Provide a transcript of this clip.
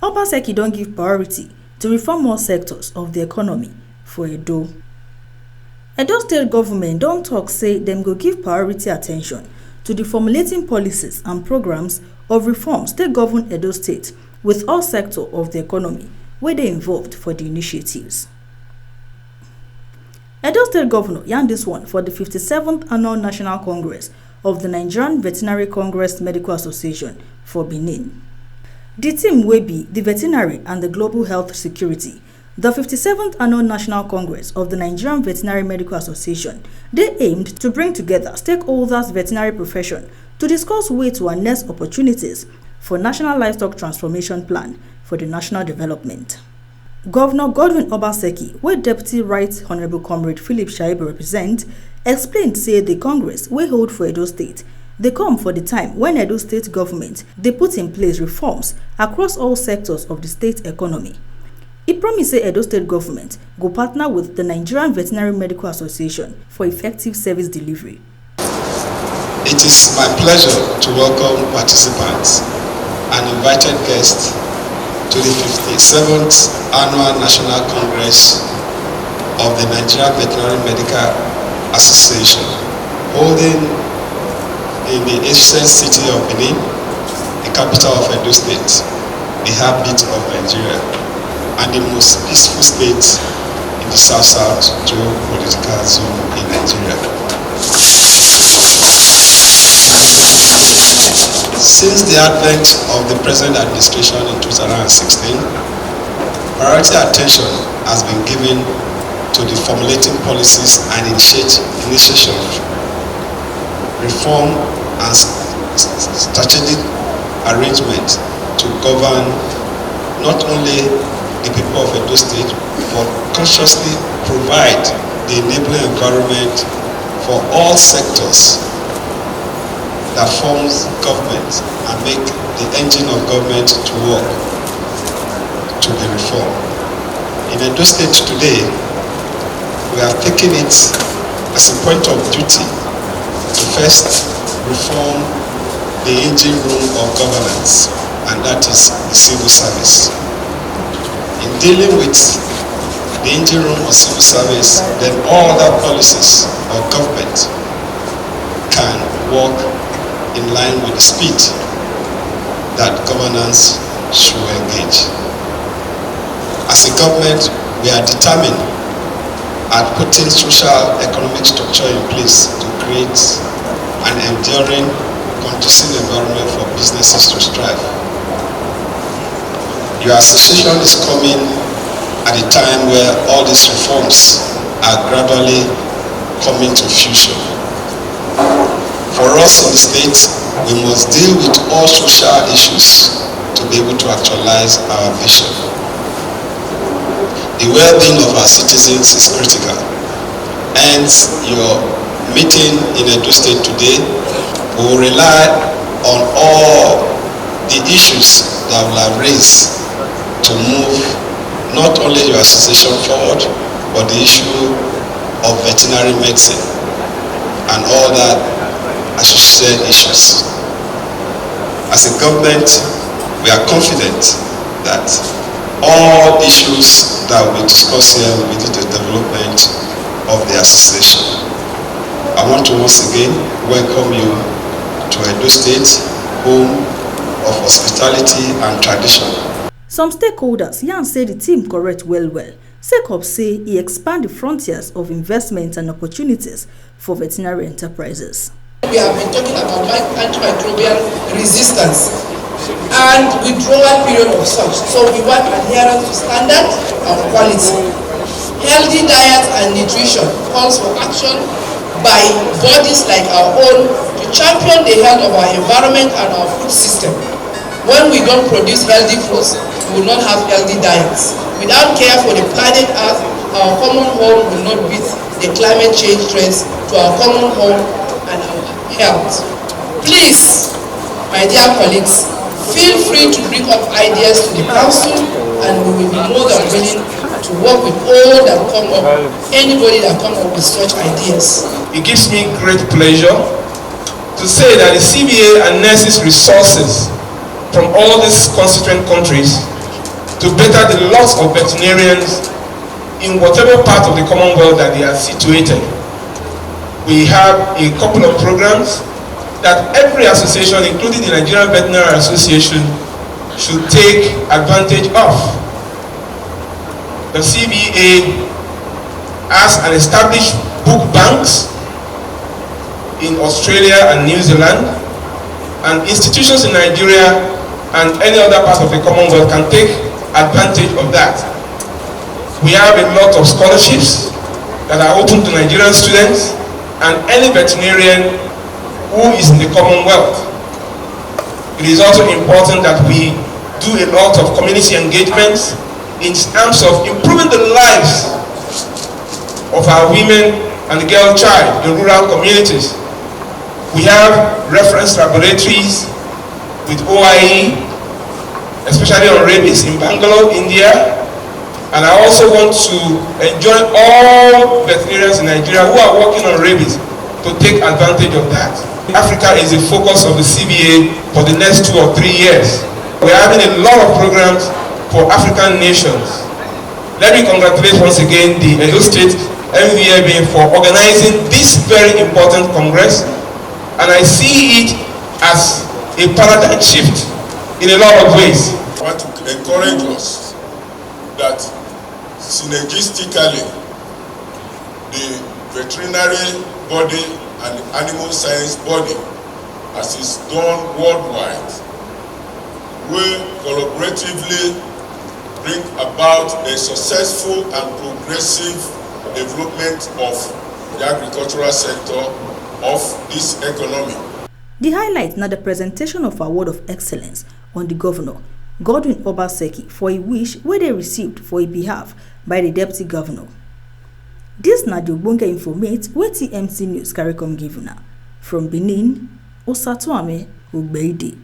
Obaseki don't give priority to reform more sectors of the economy for Edo. Edo state government don't talk say them go give priority attention to the formulating policies and programs of reforms they govern Edo state with all sectors of the economy where they involved for the initiatives. Edo state governor yarned this one for the 57th annual National Congress of the Nigerian Veterinary Congress Medical Association for Benin. The team will be the veterinary and the global health security. The 57th Annual National Congress of the Nigerian Veterinary Medical Association, they aimed to bring together stakeholders veterinary profession to discuss ways to harness opportunities for National Livestock Transformation Plan for the national development. Governor Godwin Obaseki, where Deputy Right Honorable Comrade Philip Shaibu represent, explained say the Congress will hold for Edo State. They come for the time when Edo State government they put in place reforms across all sectors of the state economy. He promised Edo State government go partner with the Nigerian Veterinary Medical Association for effective service delivery. It is my pleasure to welcome participants and invited guests to the 57th Annual National Congress of the Nigerian Veterinary Medical Association, holding in the ancient city of Benin, the capital of Edo State, the heartbeat of Nigeria, and the most peaceful state in the south-south geopolitical zone in Nigeria. Since the advent of the present administration in 2016, priority attention has been given to the formulating policies and initiation, reform and strategic arrangement to govern not only the people of Edo State, but consciously provide the enabling environment for all sectors that forms government and make the engine of government to work to be reformed. In Edo State today, we are taking it as a point of duty to first reform the engine room of governance, and that is the civil service. In dealing with the engine room of civil service, then all other policies of government can work in line with the speed that governance should engage. As a government, we are determined at putting social economic structure in place to create an enduring, conducive environment for businesses to strive. Your association is coming at a time where all these reforms are gradually coming to fruition. For us in the state, we must deal with all social issues to be able to actualize our vision. The well-being of our citizens is critical. Hence, your meeting in Edo State today will rely on all the issues that will have raised to move not only your association forward, but the issue of veterinary medicine and all that associated issues. As a government, we are confident that all issues that we discuss here will be the development of the association. I want to once again welcome you to Edo State, home of hospitality and tradition. Some stakeholders yarn say the team correct well. Sake of say he expand the frontiers of investment and opportunities for veterinary enterprises. We have been talking about antimicrobial resistance and withdrawal period of such. So we want adherence to standard and quality. Healthy diet and nutrition calls for action by bodies like our own to champion the health of our environment and our food system. When we don't produce healthy foods, we will not have healthy diets. Without care for the planet Earth, our common home will not beat the climate change trends to our common home and our health. Please, my dear colleagues, feel free to bring up ideas to the council, and we will be more than willing to work with all that come up, anybody that come up with such ideas. It gives me great pleasure to say that the CBA harnesses resources from all these constituent countries to better the loss of veterinarians in whatever part of the Commonwealth that they are situated. We have a couple of programs that every association, including the Nigerian Veterinary Association, should take advantage of. The CVA has an established book banks in Australia and New Zealand, and institutions in Nigeria and any other part of the Commonwealth can take advantage of that. We have a lot of scholarships that are open to Nigerian students and any veterinarian who is in the Commonwealth. It is also important that we do a lot of community engagements in terms of improving the lives of our women and the girl child in rural communities. We have reference laboratories with OIE, especially on rabies in Bangalore, India. And I also want to enjoin all veterinarians in Nigeria who are working on rabies to take advantage of that. Africa is the focus of the CBA for the next 2 or 3 years. We are having a lot of programs for African nations. Let me congratulate once again the Edo State NVMA for organizing this very important Congress, and I see it as a paradigm shift in a lot of ways. I want to encourage us that synergistically the veterinary body and the animal science body, as is done worldwide, will collaboratively bring about a successful and progressive development of the agricultural sector of this economy. The highlight na the presentation of Award of Excellence on the Governor, Godwin Obaseki, for a wish where they received for a behalf by the Deputy Governor. This na the ogbonge informate where TMC News carry come give una. From Benin, Osatuame Ugbeide.